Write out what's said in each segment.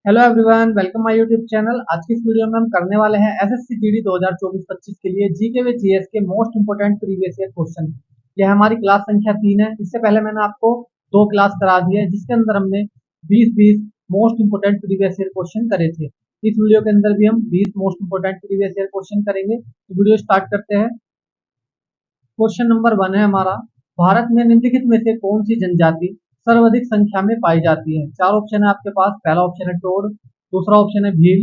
Hello everyone, welcome my YouTube channel. आज की इस वीडियो में हम करने वाले हैं एसएससी जीडी 2024-25 के लिए जीके विद जीएस के most important previous year question. यह हमारी क्लास संख्या 3 है। इससे पहले मैंने आपको 2 क्लास करा दी है जिसके अंदर हमने 20-20 most important previous year question करे थे। इस वीडियो के अंदर भी हम 20 most important previous year question करेंगे। तो वीडियो स्टार्ट करते हैं। क्वेश्चन नंबर 1 है हमारा, भारत में निम्नलिखित में से कौन सी जनजाति सर्वाधिक संख्या में पाई जाती है। 4 ऑप्शन है आपके पास। पहला ऑप्शन है टोड, दूसरा ऑप्शन है भील,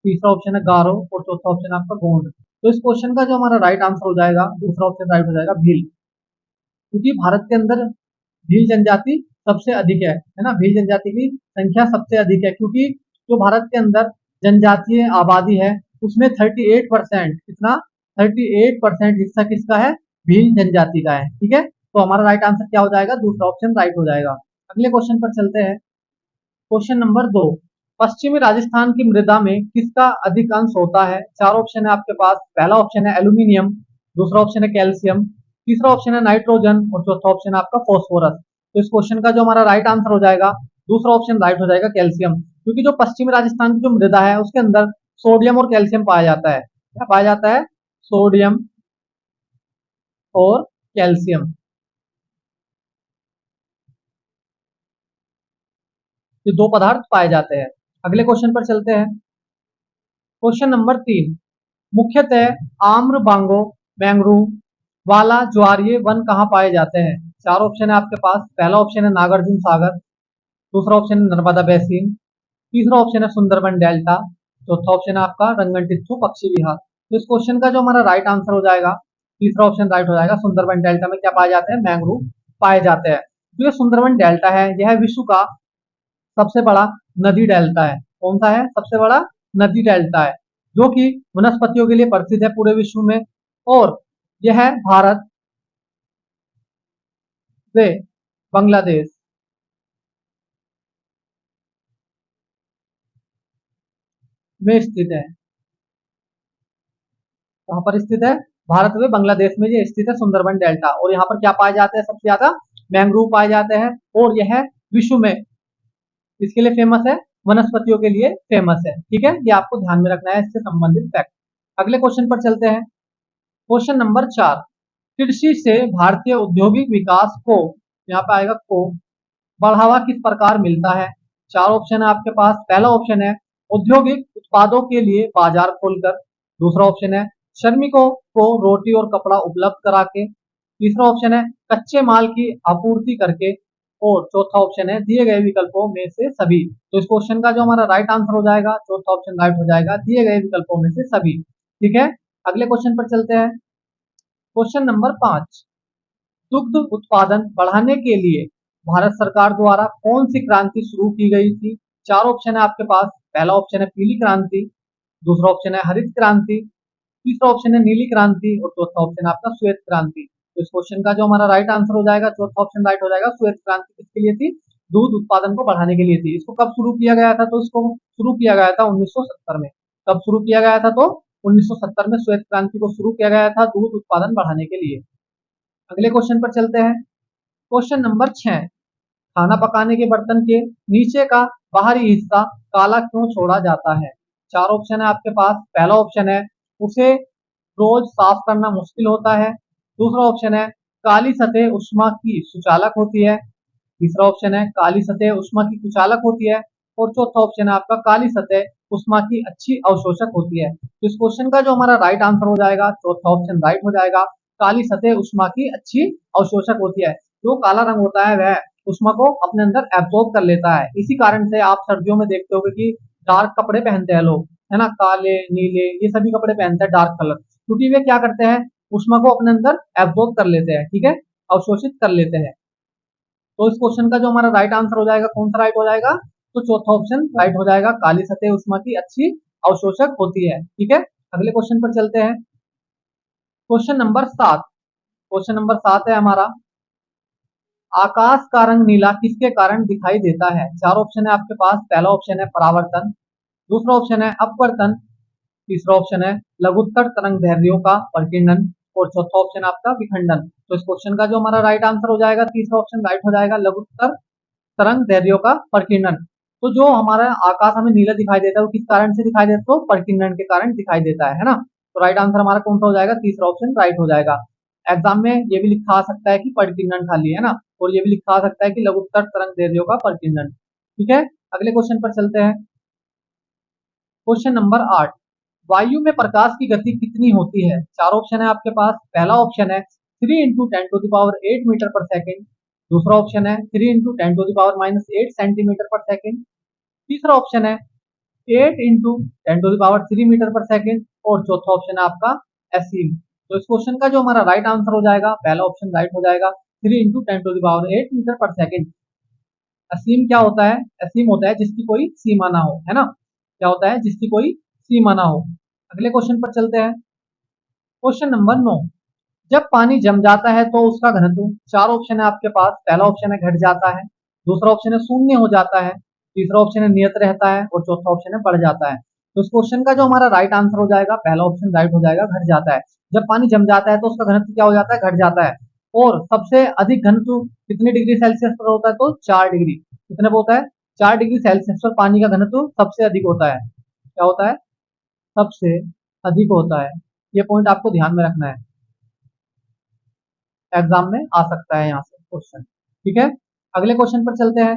तीसरा ऑप्शन है गारो और चौथा ऑप्शन है आपका गोंड। तो इस क्वेश्चन का जो हमारा राइट आंसर हो जाएगा, दूसरा ऑप्शन राइट हो जाएगा भील, क्योंकि भारत के अंदर भील जनजाति सबसे अधिक है ना। भील जनजाति की संख्या सबसे अधिक है क्योंकि जो भारत के अंदर जनजातीय आबादी है उसमें 38%, कितना 38% हिस्सा किसका है, भील जनजाति का है। ठीक है, तो हमारा राइट आंसर क्या हो जाएगा, दूसरा ऑप्शन राइट हो जाएगा। अगले क्वेश्चन पर चलते हैं। क्वेश्चन नंबर 2, पश्चिमी राजस्थान की मृदा में किसका अधिक अंश होता है। 4 ऑप्शन है आपके पास। पहला ऑप्शन है एल्यूमिनियम, दूसरा ऑप्शन है कैल्शियम, तीसरा ऑप्शन है नाइट्रोजन और चौथा ऑप्शन है आपका फॉस्फोरस। तो इस क्वेश्चन का जो हमारा राइट आंसर हो जाएगा, दूसरा ऑप्शन राइट हो जाएगा कैल्शियम, क्योंकि जो पश्चिमी राजस्थान की जो मृदा है उसके अंदर सोडियम और कैल्शियम पाया जाता है। क्या पाया जाता है, सोडियम और कैल्शियम, ये दो पदार्थ पाए जाते हैं। अगले क्वेश्चन पर चलते हैं। क्वेश्चन नंबर 3, मुख्यतः आम्र बांगो मैंग्रोव वाला ज्वारीय वन कहाँ पाए जाते हैं। 4 ऑप्शन है आपके पास। पहला ऑप्शन है नागार्जुन सागर, दूसरा ऑप्शन है नर्मदा बेसिन, तीसरा ऑप्शन है सुंदरबन डेल्टा, चौथा ऑप्शन है आपका रंगनटित्थु पक्षी विहार। तो इस क्वेश्चन का जो हमारा राइट आंसर हो जाएगा, तीसरा ऑप्शन राइट हो जाएगा। सुंदरबन डेल्टा में क्या पाए जाते हैं, मैंग्रोव पाए जाते हैं। जो ये सुंदरबन डेल्टा है यह विश्व का सबसे बड़ा नदी डेल्टा है। कौन सा है, सबसे बड़ा नदी डेल्टा है, जो कि वनस्पतियों के लिए प्रसिद्ध है पूरे विश्व में। और यह भारत से बांग्लादेश में स्थित है। कहाँ पर स्थित है, भारत में बांग्लादेश में ये स्थित है सुंदरबन डेल्टा। और यहाँ पर क्या पाए जाते हैं, सबसे ज्यादा मैंग्रोव पाए जाते हैं। और यह विश्व में इसके लिए फेमस है, वनस्पतियों के लिए फेमस है। ठीक है, ये आपको ध्यान में रखना है इससे संबंधित फैक्ट। अगले क्वेश्चन पर चलते हैं। क्वेश्चन नंबर 4, कृषि से भारतीय औद्योगिक विकास को, यहाँ पे आएगा को, बढ़ावा किस प्रकार मिलता है। 4 ऑप्शन है आपके पास। पहला ऑप्शन है औद्योगिक उत्पादों के लिए बाजार खोलकर, दूसरा ऑप्शन है श्रमिकों को रोटी और कपड़ा उपलब्ध करा के, तीसरा ऑप्शन है कच्चे माल की आपूर्ति करके, और चौथा ऑप्शन है दिए गए विकल्पों में से सभी। तो इस क्वेश्चन का जो हमारा राइट आंसर हो जाएगा, चौथा ऑप्शन राइट हो जाएगा, दिए गए विकल्पों में से सभी। ठीक है, अगले क्वेश्चन पर चलते हैं। क्वेश्चन नंबर 5, दुग्ध उत्पादन बढ़ाने के लिए भारत सरकार द्वारा कौन सी क्रांति शुरू की गई थी। 4 ऑप्शन है आपके पास। पहला ऑप्शन है पीली क्रांति, दूसरा ऑप्शन है हरित क्रांति, तीसरा ऑप्शन है नीली क्रांति और चौथा ऑप्शन है आपका श्वेत क्रांति। तो इस क्वेश्चन का जो हमारा राइट आंसर हो जाएगा, चौथा ऑप्शन राइट हो जाएगा। श्वेत क्रांति किसके लिए थी, दूध उत्पादन को बढ़ाने के लिए थी। इसको कब शुरू किया गया था, तो इसको शुरू किया गया था 1970 में। कब शुरू किया गया था, तो 1970 में श्वेत क्रांति को शुरू किया गया था दूध उत्पादन बढ़ाने के लिए। अगले क्वेश्चन पर चलते हैं। क्वेश्चन नंबर 6, खाना पकाने के बर्तन के नीचे का बाहरी हिस्सा काला क्यों छोड़ा जाता है। 4 ऑप्शन है आपके पास। पहला ऑप्शन है उसे रोज साफ करना मुश्किल होता है, दूसरा ऑप्शन है काली सतह उष्मा की सुचालक होती है, तीसरा ऑप्शन है काली सतह उष्मा की कुचालक होती है, और चौथा ऑप्शन है आपका काली सतह उष्मा की अच्छी अवशोषक होती है। तो इस क्वेश्चन का जो हमारा राइट आंसर हो जाएगा, चौथा ऑप्शन राइट हो जाएगा, काली सतह उष्मा की अच्छी अवशोषक होती है। जो काला रंग होता है वह उष्मा को अपने अंदर एब्जॉर्ब कर लेता है। इसी कारण से आप सर्दियों में देखते होगे कि डार्क कपड़े पहनते हैं लोग, है ना, काले नीले ये सभी कपड़े पहनते हैं डार्क कलर, क्योंकि वे क्या करते हैं, उष्मा को अपने अंदर एब्जॉर्ब कर लेते हैं। ठीक है, अवशोषित कर लेते हैं। तो इस क्वेश्चन का जो हमारा राइट आंसर हो जाएगा, कौन सा राइट हो जाएगा, तो चौथा ऑप्शन राइट हो जाएगा, काली सतह उष्मा की अच्छी अवशोषक होती है। ठीक है, अगले क्वेश्चन पर चलते हैं। क्वेश्चन नंबर 7, क्वेश्चन नंबर 7 है हमारा, आकाश का रंग नीला किसके कारण दिखाई देता है। 4 ऑप्शन है आपके पास। पहला ऑप्शन है परावर्तन, दूसरा ऑप्शन है अपवर्तन, तीसरा ऑप्शन है लघुत्तर तरंग दैर्ध्यों का प्रकीर्णन, और चौथा ऑप्शन आपका विखंडन। तो इस क्वेश्चन का जो हमारा राइट आंसर हो जाएगा, तीसरा ऑप्शन राइट हो जाएगा, लघुत्तर तरंग दैर्ध्यों का प्रकीर्णन। तो जो हमारा आकाश हमें नीला दिखाई देता है वो किस कारण से दिखाई देता है? तो परिकिरण के कारण दिखाई देता है ना। तो राइट आंसर हमारा कौन सा हो जाएगा? तीसरा ऑप्शन राइट हो जाएगा। एग्जाम में ये भी लिखा आ सकता है कि परिकिरण खाली है ना, और ये भी लिखा आ सकता है कि लघुत्तर तरंग दैर्ध्यों का परिकिरण। ठीक है, अगले क्वेश्चन पर चलते हैं। क्वेश्चन नंबर 8, वायु में प्रकाश की गति कितनी होती है? चार ऑप्शन है आपके पास। पहला ऑप्शन है 3 × 10⁸ मीटर पर सेकेंड। दूसरा ऑप्शन है 3 × 10⁻⁻8 सेंटीमीटर पर सेकेंड। तीसरा ऑप्शन है 8 × 10⁻³ मीटर पर सेकेंड। और चौथा ऑप्शन है आपका असीम। तो इस क्वेश्चन का जो हमारा राइट आंसर हो जाएगा, पहला ऑप्शन राइट हो जाएगा, 3 × 10⁸ मीटर पर सेकेंड। असीम क्या होता है? असीम होता है जिसकी कोई सीमा ना हो, है ना। क्या होता है? जिसकी कोई सीमा ना हो। अगले क्वेश्चन पर चलते हैं। क्वेश्चन नंबर 9, जब पानी जम जाता है तो उसका घनत्व, चार ऑप्शन है आपके पास। पहला ऑप्शन है घट जाता है, दूसरा ऑप्शन है शून्य हो जाता है, तीसरा ऑप्शन है नियत रहता है, और चौथा ऑप्शन है बढ़ जाता है। तो इस क्वेश्चन का जो हमारा राइट आंसर हो जाएगा, पहला ऑप्शन राइट हो जाएगा, घट जाता है। जब पानी जम जाता है तो उसका घनत्व क्या हो जाता है? घट जाता है। और सबसे अधिक घनत्व कितने डिग्री सेल्सियस पर होता है? तो 4 डिग्री। कितने पर होता है? 4 डिग्री सेल्सियस पर पानी का घनत्व सबसे अधिक होता है। क्या होता है? सबसे अधिक होता है। ये पॉइंट आपको ध्यान में रखना है, एग्जाम में आ सकता है यहाँ से क्वेश्चन। ठीक है, अगले क्वेश्चन पर चलते हैं।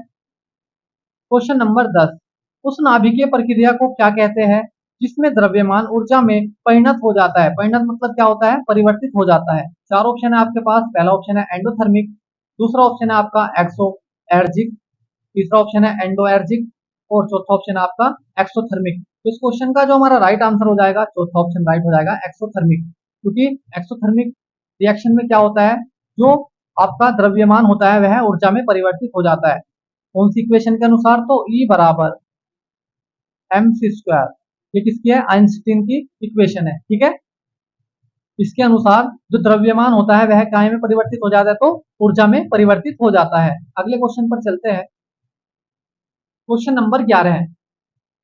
क्वेश्चन नंबर 10, उस नाभिकीय प्रक्रिया को क्या कहते हैं जिसमें द्रव्यमान ऊर्जा में परिणत हो जाता है? परिणत मतलब क्या होता है? परिवर्तित हो जाता है। चार ऑप्शन है आपके पास। पहला ऑप्शन है एंडोथर्मिक, दूसरा ऑप्शन है आपका एक्सो एर्जिक, तीसरा ऑप्शन है एंडो एर्जिक, और चौथा ऑप्शन है आपका एक्सोथर्मिक। तो इस क्वेश्चन का जो हमारा राइट आंसर हो जाएगा, चौथा ऑप्शन राइट हो जाएगा, एक्सोथर्मिक। क्योंकि एक्सोथर्मिक रिएक्शन में क्या होता है? जो आपका द्रव्यमान होता है वह ऊर्जा में परिवर्तित हो जाता है। कौन सी इक्वेशन के अनुसार? तो E बराबर mc²। ये किसकी है? आइंस्टीन की इक्वेशन है। ठीक है, इसके अनुसार जो द्रव्यमान होता है वह काय में परिवर्तित हो जाता है? तो ऊर्जा में परिवर्तित हो जाता है। अगले क्वेश्चन पर चलते हैं। क्वेश्चन नंबर 11 है,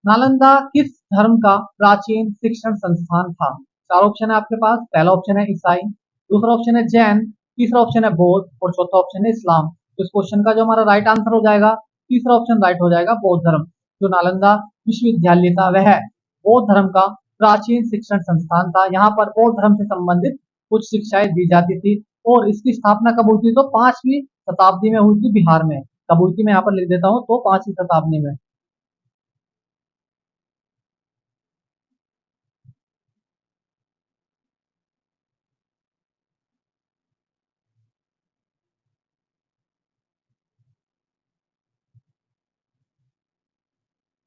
नालंदा किस धर्म का प्राचीन शिक्षण संस्थान था? चार ऑप्शन है आपके पास। पहला ऑप्शन है ईसाई, दूसरा ऑप्शन है जैन, तीसरा ऑप्शन है बौद्ध, और चौथा ऑप्शन है इस्लाम। तो इस क्वेश्चन का जो हमारा राइट आंसर हो जाएगा, तीसरा ऑप्शन राइट हो जाएगा, बौद्ध धर्म। जो नालंदा विश्वविद्यालय था वह बौद्ध धर्म का प्राचीन शिक्षण संस्थान था। यहाँ पर बौद्ध धर्म से संबंधित कुछ शिक्षाएं दी जाती थी। और इसकी स्थापना कब हुई थी? तो 5वीं शताब्दी में हुई थी, बिहार में। कब हुई थी मैं यहाँ पर लिख देता हूँ, तो 5वीं शताब्दी में।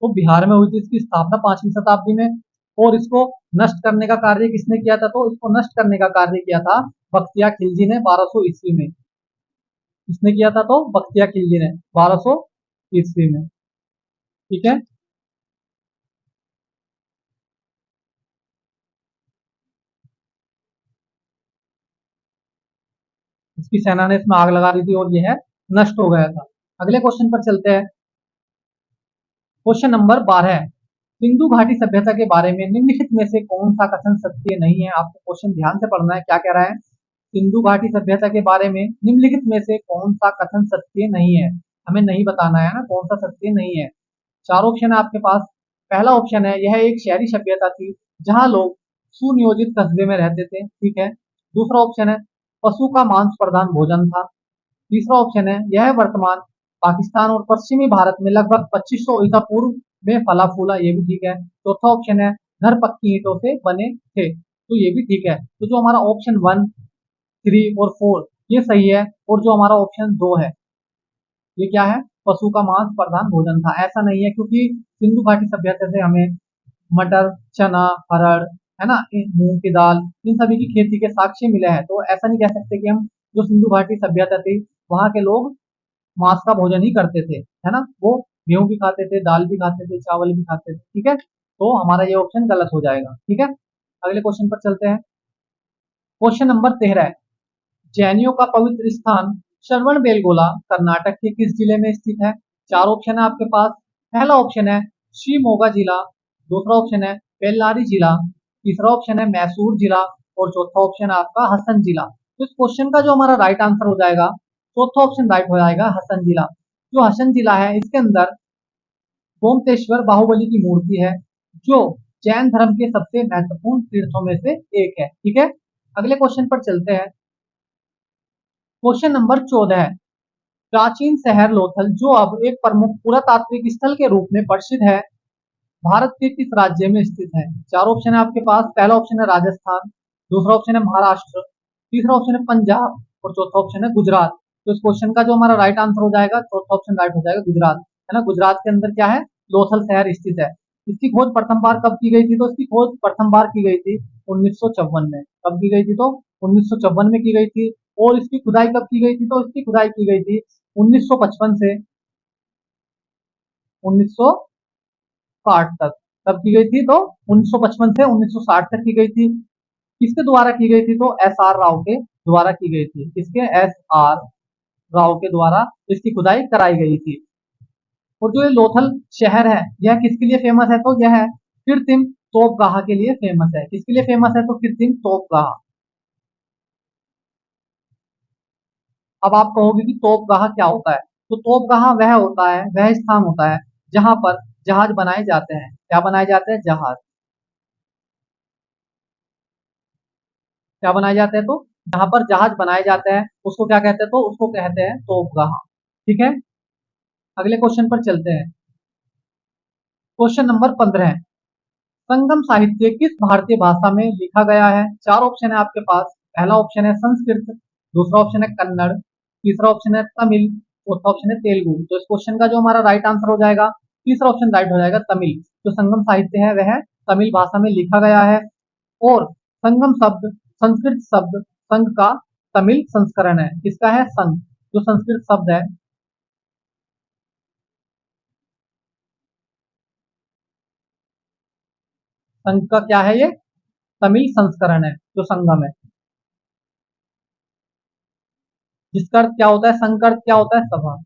तो बिहार में हुई थी इसकी स्थापना 5वीं शताब्दी में। और इसको नष्ट करने का कार्य किसने किया था? तो इसको नष्ट करने का कार्य किया था बख्तियार खिलजी ने 1200 ईस्वी में। किसने किया था? तो बख्तियार खिलजी ने 1200 ईस्वी में। ठीक है, इसकी सेना ने इसमें आग लगा दी थी और यह है नष्ट हो गया था। अगले क्वेश्चन पर चलते हैं। क्वेश्चन नंबर 12, सिंधु घाटी सभ्यता के बारे में निम्नलिखित में से कौन सा कथन सत्य नहीं है? आपको क्वेश्चन ध्यान से पढ़ना है, क्या कह रहा है। सिंधु घाटी सभ्यता के बारे में निम्नलिखित में से कौन सा कथन सत्य नहीं है? हमें नहीं बताना है ना कौन सा सत्य नहीं है। चार ऑप्शन है आपके पास। पहला ऑप्शन है यह एक शहरी सभ्यता थी जहां लोग सुनियोजित कस्बे में रहते थे। ठीक है, दूसरा ऑप्शन है पशु का मांस प्रधान भोजन था। तीसरा ऑप्शन है यह वर्तमान पाकिस्तान और पश्चिमी भारत में लगभग 2500 ईसा पूर्व में फला फूला। ये भी ठीक है। चौथा ऑप्शन है घर पक्की ईंटों से बने थे। तो ये भी ठीक है। तो जो हमारा ऑप्शन 1, 3 और 4 ये सही है। और जो हमारा ऑप्शन 2 है ये क्या है? पशु का मांस प्रधान भोजन था। ऐसा नहीं है, क्योंकि सिंधु घाटी सभ्यता से हमें मटर, चना, हरड़, है ना, मूंग की दाल, इन सभी की खेती के साक्ष्य मिले हैं। तो ऐसा नहीं कह सकते कि हम जो सिंधु घाटी सभ्यता थी वहां के लोग मांस का भोजन ही करते थे, है ना। वो गेहूं भी खाते थे, दाल भी खाते थे, चावल भी खाते थे। ठीक है, तो हमारा ये ऑप्शन गलत हो जाएगा। ठीक है, अगले क्वेश्चन पर चलते हैं। क्वेश्चन नंबर 13 है, जैनियों का पवित्र स्थान श्रवण बेलगोला कर्नाटक के किस जिले में स्थित है? चार ऑप्शन है आपके पास। पहला ऑप्शन है शिवमोगा जिला, दूसरा ऑप्शन है बेल्लारी जिला, तीसरा ऑप्शन है मैसूर जिला, और चौथा ऑप्शन है आपका हसन जिला। तो इस क्वेश्चन का जो हमारा राइट आंसर हो जाएगा, चौथा ऑप्शन राइट हो जाएगा, हसन जिला। जो हसन जिला है इसके अंदर गोमतेश्वर बाहुबली की मूर्ति है, जो जैन धर्म के सबसे महत्वपूर्ण तीर्थों में से एक है। ठीक है, अगले क्वेश्चन पर चलते हैं। क्वेश्चन नंबर 14 है, प्राचीन शहर लोथल जो अब एक प्रमुख पुरातात्विक स्थल के रूप में प्रसिद्ध है, भारत के किस राज्य में स्थित है? चार ऑप्शन है आपके पास। पहला ऑप्शन है राजस्थान, दूसरा ऑप्शन है महाराष्ट्र, तीसरा ऑप्शन है पंजाब और चौथा ऑप्शन है गुजरात। तो इस क्वेश्चन का जो हमारा राइट आंसर हो जाएगा, चौथा ऑप्शन राइट हो जाएगा गुजरात, है ना। गुजरात के अंदर क्या है, लोथल शहर स्थित है। इसकी खोज प्रथम बार कब की गई थी? तो इसकी खोज प्रथम बार की गई थी 1954 में। कब की गई थी? तो 1954 में की गई थी। और इसकी खुदाई कब की गई थी? तो इसकी खुदाई की गई थी 1955 से 1960 तक। कब की गई थी? तो 1955 से 1960 तक की गई थी। किसके द्वारा की गई थी? तो एस आर राव के द्वारा की गई थी। किसके? एस आर राव के द्वारा इसकी खुदाई कराई गई थी। और जो ये लोथल शहर है, यह किसके लिए फेमस है? तो यह कृत्रिम तोपगाह के लिए फेमस है। किसके लिए फेमस है? तो कृत्रिम तोपगाह। अब आप कहोगे कि तोपगाह क्या होता है? तो तोपगाह वह होता है, वह स्थान होता है जहां पर जहाज बनाए जाते हैं। क्या बनाए जाते हैं? जहाज। क्या बनाए जाते हैं? तो जहां पर जहाज बनाए जाते हैं उसको क्या कहते हैं? तो उसको कहते हैं तोपगाह। ठीक है, अगले क्वेश्चन पर चलते हैं। क्वेश्चन नंबर 15 है, संगम साहित्य किस भारतीय भाषा में लिखा गया है? चार ऑप्शन है आपके पास। पहला ऑप्शन है संस्कृत, दूसरा ऑप्शन है कन्नड़, तीसरा ऑप्शन है तमिल, चौथा ऑप्शन है तेलुगु। तो इस क्वेश्चन का जो हमारा राइट आंसर हो जाएगा, तीसरा ऑप्शन राइट हो जाएगा, तमिल। जो संगम साहित्य है वह तमिल भाषा में लिखा गया है। और संगम शब्द संस्कृत शब्द संघ का तमिल संस्करण है। किसका है? संघ। जो संस्कृत शब्द है, संघ का क्या है? ये तमिल संस्करण है जो संगम है। जिसका अर्थ क्या होता है? संघ का अर्थ क्या होता है? सभा।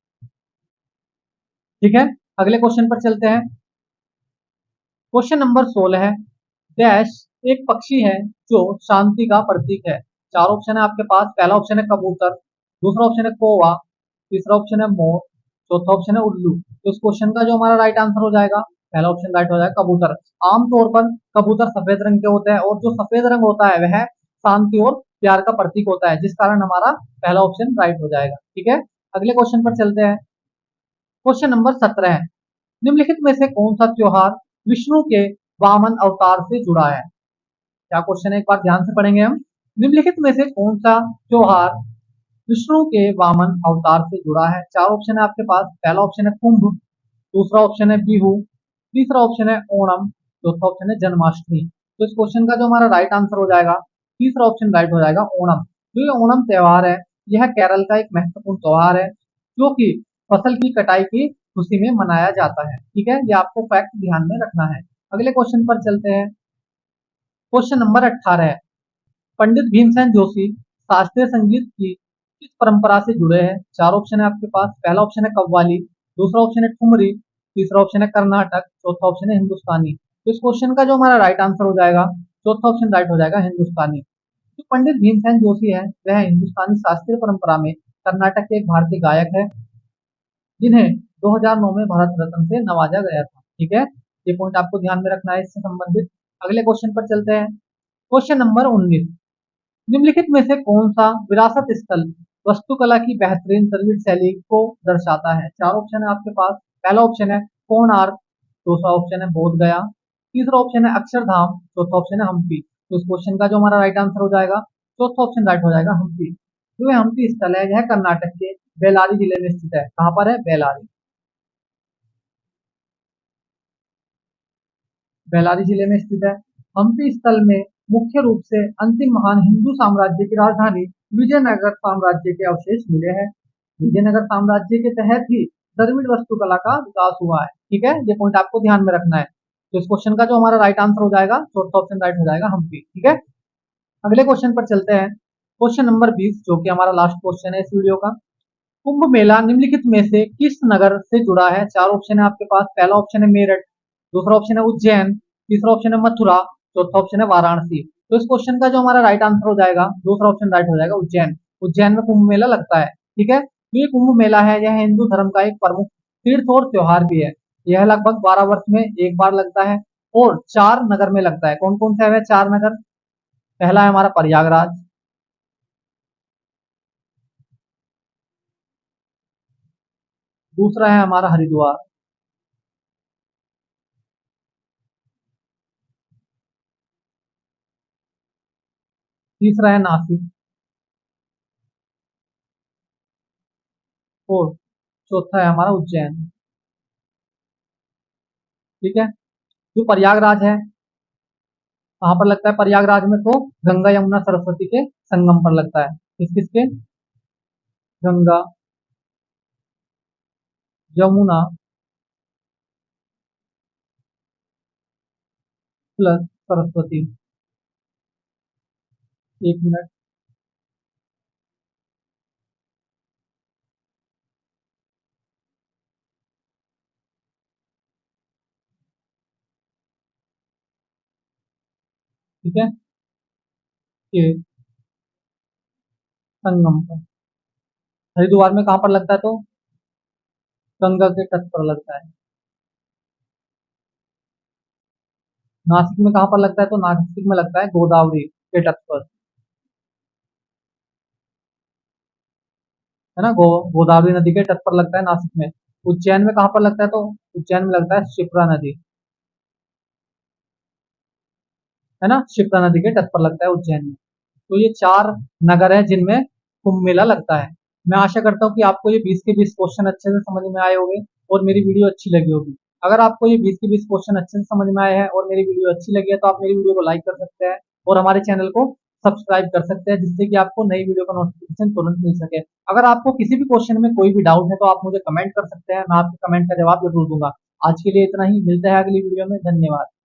ठीक है, अगले क्वेश्चन पर चलते हैं। क्वेश्चन नंबर 16 है, डैश एक पक्षी है जो शांति का प्रतीक है। चार ऑप्शन है आपके पास। पहला ऑप्शन है कबूतर, दूसरा ऑप्शन है कौवा, तीसरा ऑप्शन है मोर, चौथा ऑप्शन है उल्लू। तो इस क्वेश्चन का जो हमारा राइट आंसर हो जाएगा, पहला ऑप्शन राइट हो जाएगा, कबूतर। आमतौर पर कबूतर सफेद रंग के होते हैं और जो सफेद रंग होता है वह शांति और प्यार का प्रतीक होता है, जिस कारण हमारा पहला ऑप्शन राइट हो जाएगा। ठीक है, अगले क्वेश्चन पर चलते हैं। क्वेश्चन नंबर 17 है, निम्नलिखित में से कौन सा त्योहार विष्णु के वामन अवतार से जुड़ा है? क्या क्वेश्चन है, एक बार ध्यान से पढ़ेंगे हम। निम्नलिखित में से कौन सा त्योहार विष्णु के वामन अवतार से जुड़ा है? चार ऑप्शन है आपके पास। पहला ऑप्शन है कुंभ, दूसरा ऑप्शन है बिहू, तीसरा ऑप्शन है ओणम, चौथा ऑप्शन है जन्माष्टमी। तो इस क्वेश्चन का जो हमारा राइट आंसर हो जाएगा, तीसरा ऑप्शन राइट हो जाएगा, ओणम। जो ये ओणम त्योहार है, यह केरल का एक महत्वपूर्ण त्योहार है जो कि फसल की कटाई की खुशी में मनाया जाता है। ठीक है, ये आपको फैक्ट ध्यान में रखना है। अगले क्वेश्चन पर चलते हैं। क्वेश्चन नंबर 18 है, पंडित भीमसेन जोशी शास्त्रीय संगीत की किस परंपरा से जुड़े हैं? चार ऑप्शन है आपके पास। पहला ऑप्शन है कव्वाली, दूसरा ऑप्शन है ठुमरी, तीसरा ऑप्शन है कर्नाटक, चौथा ऑप्शन है हिंदुस्तानी। तो इस क्वेश्चन का जो हमारा राइट आंसर हो जाएगा, चौथा ऑप्शन राइट हो जाएगा, हिंदुस्तानी। जो पंडित भीमसेन जोशी है वह हिंदुस्तानी शास्त्रीय परंपरा में कर्नाटक के एक भारतीय गायक है, जिन्हें 2009 में भारत रत्न से नवाजा गया था। ठीक है, ये पॉइंट आपको ध्यान में रखना है इससे संबंधित। अगले क्वेश्चन पर चलते हैं। क्वेश्चन नंबर 19, निम्नलिखित में से कौन सा विरासत स्थल वास्तुकला की बेहतरीन द्रविड़ शैली को दर्शाता है? चार ऑप्शन है आपके पास। पहला ऑप्शन है कोणार्क, दूसरा ऑप्शन है बोध गया, तीसरा ऑप्शन है अक्षरधाम, चौथा ऑप्शन है हम्पी। तो इस क्वेश्चन का जो हमारा राइट आंसर हो जाएगा, चौथा ऑप्शन राइट हो जाएगा, हम्पी। जो ये हम्पी स्थल है यह कर्नाटक के बेलारी जिले में स्थित है। कहाँ पर है? बेलारी। बेलारी जिले में स्थित है। हम्पी स्थल में मुख्य रूप से अंतिम महान हिंदू साम्राज्य की राजधानी विजयनगर साम्राज्य के अवशेष मिले हैं। विजयनगर साम्राज्य के तहत ही द्रविड़ वास्तुकला का विकास हुआ है। ठीक है, ये पॉइंट आपको ध्यान में रखना है। तो इस क्वेश्चन का जो हमारा राइट आंसर हो जाएगा, चौथा ऑप्शन राइट हो जाएगा, हम्पी। ठीक है, अगले क्वेश्चन पर चलते हैं। क्वेश्चन नंबर 20, जो कि हमारा लास्ट क्वेश्चन है इस वीडियो का। कुंभ मेला निम्नलिखित में से किस नगर से जुड़ा है? चार ऑप्शन है आपके पास। पहला ऑप्शन है मेरठ, दूसरा ऑप्शन है उज्जैन, तीसरा ऑप्शन है मथुरा, चौथा ऑप्शन है वाराणसी। तो इस क्वेश्चन का जो हमारा राइट आंसर हो जाएगा, दूसरा ऑप्शन राइट हो जाएगा, उज्जैन। उज्जैन में कुंभ मेला लगता है। ठीक है, ये कुंभ मेला है, यह हिंदू धर्म का एक प्रमुख तीर्थ और त्योहार भी है। यह लगभग 12 वर्ष में एक बार लगता है और 4 नगर में लगता है। कौन कौन से है वह 4 नगर? पहला है हमारा प्रयागराज, दूसरा है हमारा हरिद्वार, तीसरा है नासिक और चौथा है हमारा उज्जैन। ठीक है। जो प्रयागराज है, कहाँ पर लगता है प्रयागराज में? तो गंगा यमुना सरस्वती के संगम पर लगता है। किस किसके? गंगा, यमुना प्लस सरस्वती। एक मिनट। ठीक है, के संगम पर। हरिद्वार में कहाँ पर लगता है? तो गंगा के तट पर लगता है। नासिक में कहाँ पर लगता है? तो नासिक में लगता है गोदावरी के तट पर, है ना। गोदावरी नदी के तट पर लगता है नासिक में। उज्जैन में कहाँ पर लगता है? तो उज्जैन में लगता है शिप्रा नदी, है ना। शिप्रा नदी के तट पर लगता है उज्जैन में। तो ये 4 नगर है जिनमें कुंभ मेला लगता है। मैं आशा करता हूँ कि आपको ये 20 के 20 क्वेश्चन अच्छे से समझ में आए होंगे और मेरी वीडियो अच्छी लगी होगी। अगर आपको ये 20 के 20 क्वेश्चन अच्छे से समझ में आए हैं और मेरी वीडियो अच्छी लगी है तो आप मेरी वीडियो को लाइक कर सकते हैं और हमारे चैनल को सब्सक्राइब कर सकते हैं, जिससे कि आपको नई वीडियो का नोटिफिकेशन तुरंत मिल सके। अगर आपको किसी भी क्वेश्चन में कोई भी डाउट है तो आप मुझे कमेंट कर सकते हैं, मैं आपके कमेंट का जवाब जरूर दूंगा। आज के लिए इतना ही, मिलते हैं अगली वीडियो में। धन्यवाद।